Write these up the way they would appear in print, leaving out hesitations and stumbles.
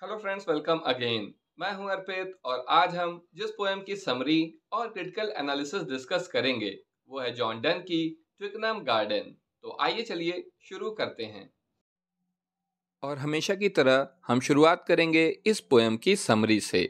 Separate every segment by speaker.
Speaker 1: Hello friends, welcome again. मैं हूं अर्पित और आज हम जिस पोएम की समरी और क्रिटिकल एनालिसिस डिस्कस करेंगे वो है जॉन डन की ट्विकनम गार्डन। तो आइए चलिए शुरू करते हैं। और हमेशा की तरह हम शुरुआत करेंगे इस पोएम की समरी से।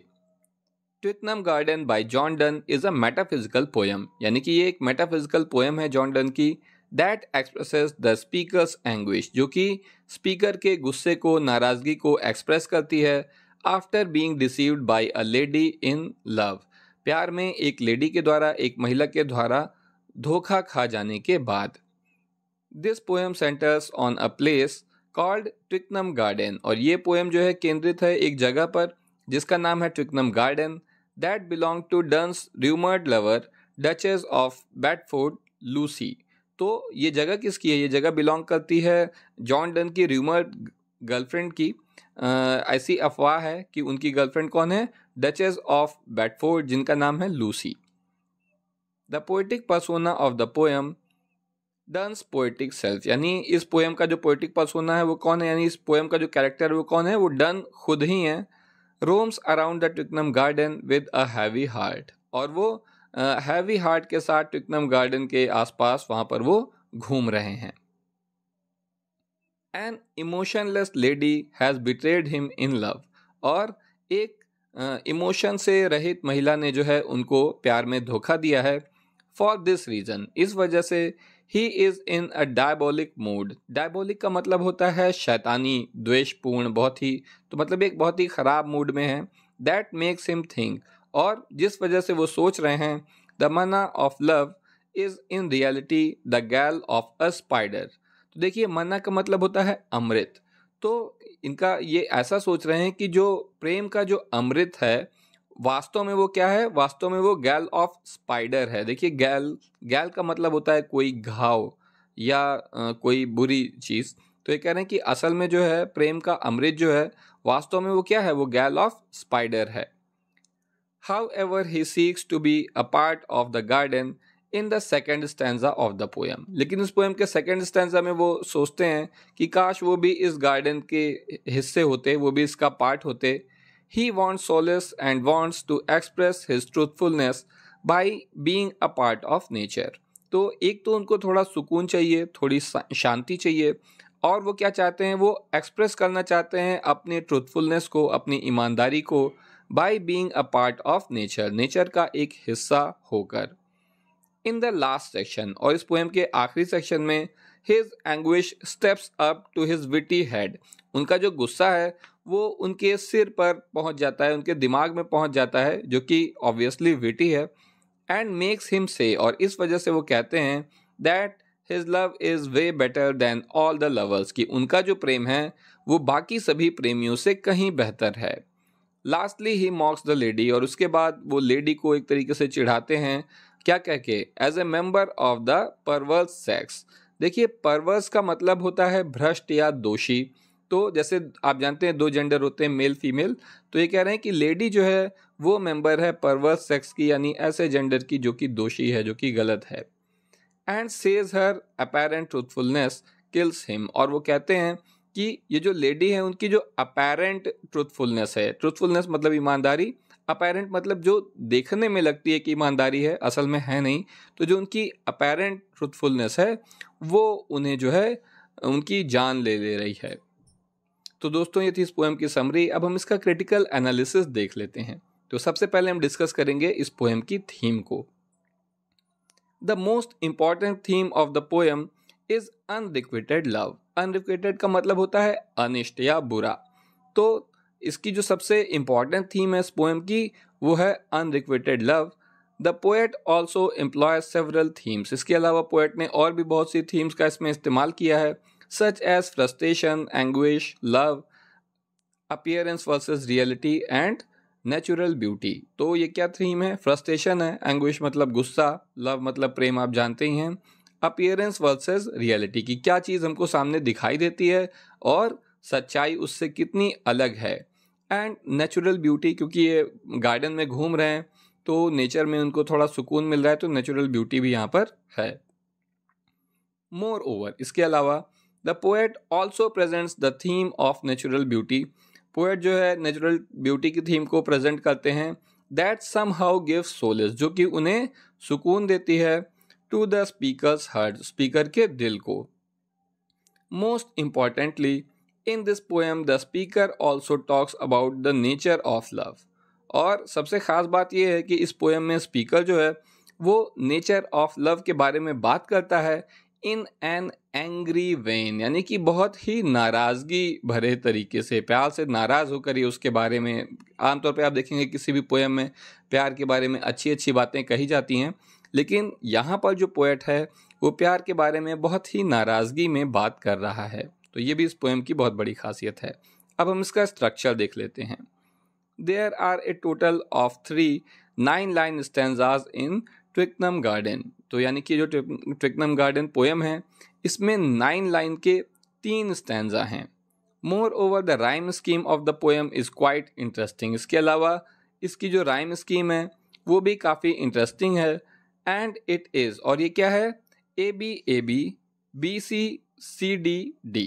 Speaker 1: Twickenham garden by John Donne is a metaphysical poem, यानी कि ये एक मेटाफिजिकल पोएम है जॉन डन की, that expresses the speaker's anguish, जो कि स्पीकर के गुस्से को, नाराजगी को एक्सप्रेस करती है। After being deceived by a lady in love, प्यार में एक लेडी के द्वारा, एक महिला के द्वारा धोखा खा जाने के बाद। This poem centres on a place called Twickenham garden, और ये पोएम जो है केंद्रित है एक जगह पर जिसका नाम है Twickenham garden, that belong to Donne's rumoured lover Duchess of Bedford Lucy. तो ये जगह किसकी है? ये जगह बिलोंग करती है जॉन डन की रूमर्ड गर्लफ्रेंड की। ऐसी अफवाह है कि उनकी गर्लफ्रेंड कौन है? डचेस ऑफ बेडफोर्ड, जिनका नाम है Lucy. The poetic persona of the poem Donne's poetic self, यानी इस पोएम का जो पोएटिक पर्सोना है वो कौन है, यानी इस पोएम का जो कैरेक्टर है वो कौन है? वो डन खुद ही है। Roams around the Twickenham garden with a heavy heart, और वो हैवी हार्ट के साथ ट्विकनम गार्डन के आसपास वहां पर वो घूम रहे हैं। An emotionless lady has betrayed him in love, और एक इमोशन से रहित महिला ने जो है उनको प्यार में धोखा दिया है। फॉर दिस रीजन, इस वजह से, he is in a diabolic mood. Diabolic का मतलब होता है शैतानी, द्वेषपूर्ण, बहुत ही, तो मतलब एक बहुत ही खराब मूड में है। दैट मेक्स हिम थिंक, और जिस वजह से वो सोच रहे हैं, द मना of love is in reality the गैल ऑफ अ स्पाइडर। तो देखिए, मन्ना का मतलब होता है अमृत। तो इनका ये ऐसा सोच रहे हैं कि जो प्रेम का जो अमृत है, वास्तव में वो क्या है? वास्तव में वो गैल ऑफ स्पाइडर है। देखिए, गैल गैल का मतलब होता है कोई घाव या कोई बुरी चीज। तो ये कह रहे हैं कि असल में जो है प्रेम का अमृत जो है, वास्तव में वो क्या है? वो गैल ऑफ स्पाइडर है। However, he seeks to be a part of the garden in the second stanza of the poem. लेकिन उस पोएम के सेकंड स्टैंजा में वो सोचते हैं कि काश वो भी इस गार्डन के हिस्से होते, वो भी इसका पार्ट होते। He wants solace and wants to express his truthfulness by being a part of nature. तो एक तो उनको थोड़ा सुकून चाहिए, थोड़ी शांति चाहिए, और वो क्या चाहते हैं? वो एक्सप्रेस करना चाहते हैं अपने ट्रूथफुलनेस को, अपनी ईमानदारी को, by being a part of nature, nature का एक हिस्सा होकर। इन द लास्ट सेक्शन, और इस पोएम के आखिरी सेक्शन में, his anguish steps up to his witty head, उनका जो गुस्सा है वो उनके सिर पर पहुंच जाता है, उनके दिमाग में पहुंच जाता है, जो कि ऑब्वियसली विटी है। एंड मेक्स हिम से, और इस वजह से वो कहते हैं, that his love is way better than all the lovers, कि उनका जो प्रेम है वो बाकी सभी प्रेमियों से कहीं बेहतर है। लास्टली ही मॉक्स द लेडी, और उसके बाद वो लेडी को एक तरीके से चिढ़ाते हैं, क्या कह के? As a member of the perverse sex. देखिए, परवर्स का मतलब होता है भ्रष्ट या दोषी। तो जैसे आप जानते हैं दो जेंडर होते हैं, मेल फीमेल, तो ये कह रहे हैं कि लेडी जो है वो मेंबर है परवर्स सेक्स की, यानी ऐसे जेंडर की जो कि दोषी है, जो कि गलत है। And says her apparent truthfulness kills him, और वो कहते हैं कि ये जो लेडी है उनकी जो अपेरेंट ट्रूथफुलनेस है, ट्रूथफुलनेस मतलब ईमानदारी, अपेरेंट मतलब जो देखने में लगती है कि ईमानदारी है, असल में है नहीं, तो जो उनकी अपेरेंट ट्रूथफुलनेस है वो उन्हें जो है उनकी जान ले रही है। तो दोस्तों, ये थी इस पोएम की समरी। अब हम इसका क्रिटिकल एनालिसिस देख लेते हैं। तो सबसे पहले हम डिस्कस करेंगे इस पोएम की थीम को। The most important theme of the poem is unrequited love. Unrequited का मतलब होता है अनिष्ट या बुरा। तो इसकी जो सबसे इंपॉर्टेंट थीम है इस पोएम की, वो है unrequited love. The poet also employ several themes. इसके अलावा पोएट ने और भी बहुत सी थीम्स का इसमें इस्तेमाल किया है, such as frustration, anguish, love, appearance versus reality and natural beauty. तो ये क्या थीम है? फ्रस्ट्रेशन है, एंग्विश मतलब गुस्सा, लव मतलब प्रेम, आप जानते ही हैं, अपीयरेंस वर्सेस रियलिटी की क्या चीज़ हमको सामने दिखाई देती है और सच्चाई उससे कितनी अलग है। एंड नेचुरल ब्यूटी, क्योंकि ये गार्डन में घूम रहे हैं तो नेचर में उनको थोड़ा सुकून मिल रहा है, तो नेचुरल ब्यूटी भी यहाँ पर है। मोर ओवर, इसके अलावा the poet also presents the theme of natural beauty. Poet जो है नेचुरल ब्यूटी की थीम को प्रेजेंट करते हैं, दैट समहाउ गिव्स सोलेस, जो कि उन्हें सुकून देती है, to the speaker's heart, speaker के दिल को। Most importantly in this poem the speaker also talks about the nature of love. और सबसे खास बात यह है कि इस पोएम में स्पीकर जो है वो नेचर ऑफ लव के बारे में बात करता है इन एन एंग्री वेन, यानी कि बहुत ही नाराज़गी भरे तरीके से, प्यार से नाराज़ होकर ही उसके बारे में। आमतौर पे आप देखेंगे किसी भी पोएम में प्यार के बारे में अच्छी अच्छी बातें कही जाती हैं, लेकिन यहाँ पर जो पोएट है वो प्यार के बारे में बहुत ही नाराज़गी में बात कर रहा है। तो ये भी इस पोएम की बहुत बड़ी खासियत है। अब हम इसका स्ट्रक्चर देख लेते हैं। There are a total of 3 9-line stanzas in Twickenham garden. तो यानी कि जो ट्विकनम गार्डन पोएम है इसमें 9 लाइन के 3 स्टैंजा हैं। More over the rhyme scheme of the poem is quite interesting. इसके अलावा इसकी जो राइम स्कीम है वो भी काफ़ी इंटरेस्टिंग है। एंड इट इज़, और ये क्या है, AB BC CD D।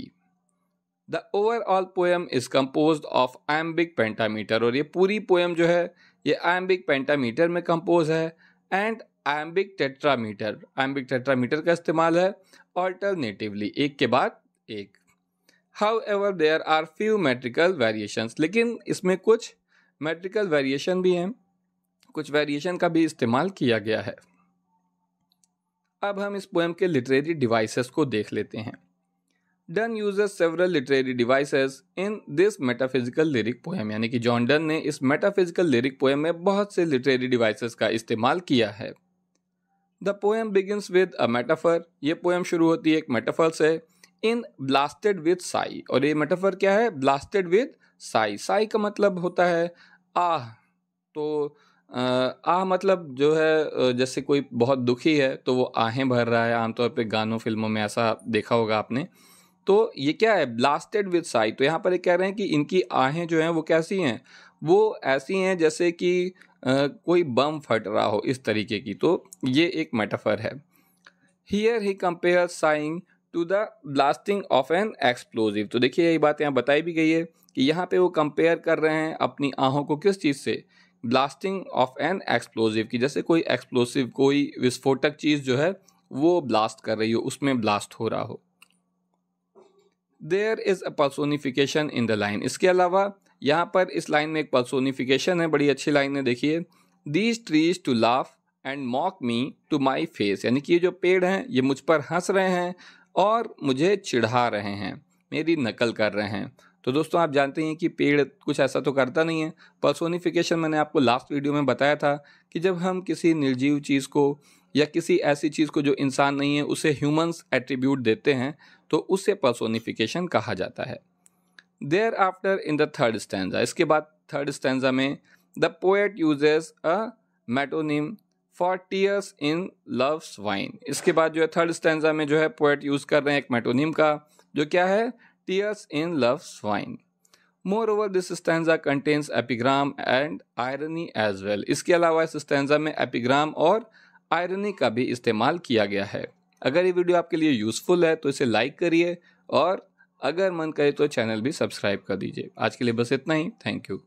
Speaker 1: The overall poem is compose of iambic pentameter. और ये पूरी पोएम जो है ये आयम्बिक पेंटामीटर में कंपोज है and iambic tetrameter. Iambic tetrameter का इस्तेमाल है ऑल्टरनेटिवली, एक के बाद एक। However there are few metrical variations, लेकिन इसमें कुछ मेट्रिकल वेरिएशन भी हैं, कुछ वेरिएशन का भी इस्तेमाल किया गया है। अब हम इस पोएम के लिटरेरी डिवाइसेस को देख लेते हैं। Done uses several literary devices in this metaphysical lyric poem, यानी कि जॉन डन ने इस मेटाफिजिकल लिरिक पोएम में बहुत से लिटरेरी डिवाइसेस का इस्तेमाल किया है। The poem begins with a metaphor. ये पोएम शुरू होती है एक मेटाफर से, इन ब्लास्टेड विद साई। और ये मेटाफर क्या है, ब्लास्टेड विद साई। साई का मतलब होता है आह। तो आह मतलब जो है जैसे कोई बहुत दुखी है तो वो आहें भर रहा है। आमतौर पे गानों फिल्मों में ऐसा देखा होगा आपने। तो ये क्या है, ब्लास्टेड विद साई। तो यहाँ पर ये कह रहे हैं कि इनकी आहें जो हैं वो कैसी हैं, वो ऐसी हैं जैसे कि कोई बम फट रहा हो, इस तरीके की। तो ये एक मेटाफर है। Here he compare saying to the blasting of an explosive. तो देखिए यही बात यहाँ बताई भी गई है कि यहाँ पे वो कंपेयर कर रहे हैं अपनी आहों को किस चीज़ से, ब्लास्टिंग ऑफ एन एक्सप्लोजिव की, जैसे कोई एक्सप्लोसिव, कोई विस्फोटक चीज़ जो है वो ब्लास्ट कर रही हो, उसमें ब्लास्ट हो रहा हो। There is a personification in the line. इसके अलावा यहाँ पर इस लाइन में एक पर्सोनिफिकेशन है, बड़ी अच्छी लाइन है, देखिए। These trees to laugh and mock me to my face, यानी कि ये जो पेड़ हैं ये मुझ पर हंस रहे हैं और मुझे चिढ़ा रहे हैं, मेरी नकल कर रहे हैं। तो दोस्तों आप जानते हैं कि पेड़ कुछ ऐसा तो करता नहीं है। पर्सोनिफिकेशन मैंने आपको लास्ट वीडियो में बताया था कि जब हम किसी निर्जीव चीज़ को या किसी ऐसी चीज़ को जो इंसान नहीं है उसे ह्यूमंस एट्रीब्यूट देते हैं तो उसे पर्सोनिफिकेशन कहा जाता है। Thereafter in the third stanza, इसके बाद थर्ड स्टैंजा में the poet uses a metonym for tears in love's wine. इसके बाद जो है थर्ड स्टैंजा में जो है पोएट यूज कर रहे हैं एक मेटोनिम का, जो क्या है, tears in love's wine. Moreover this stanza contains epigram and irony as well. इसके अलावा इस स्टैंजा में एपिग्राम और आयरनी का भी इस्तेमाल किया गया है। अगर ये वीडियो आपके लिए यूजफुल है तो इसे लाइक करिए और अगर मन करे तो चैनल भी सब्सक्राइब कर दीजिए। आज के लिए बस इतना ही। Thank you.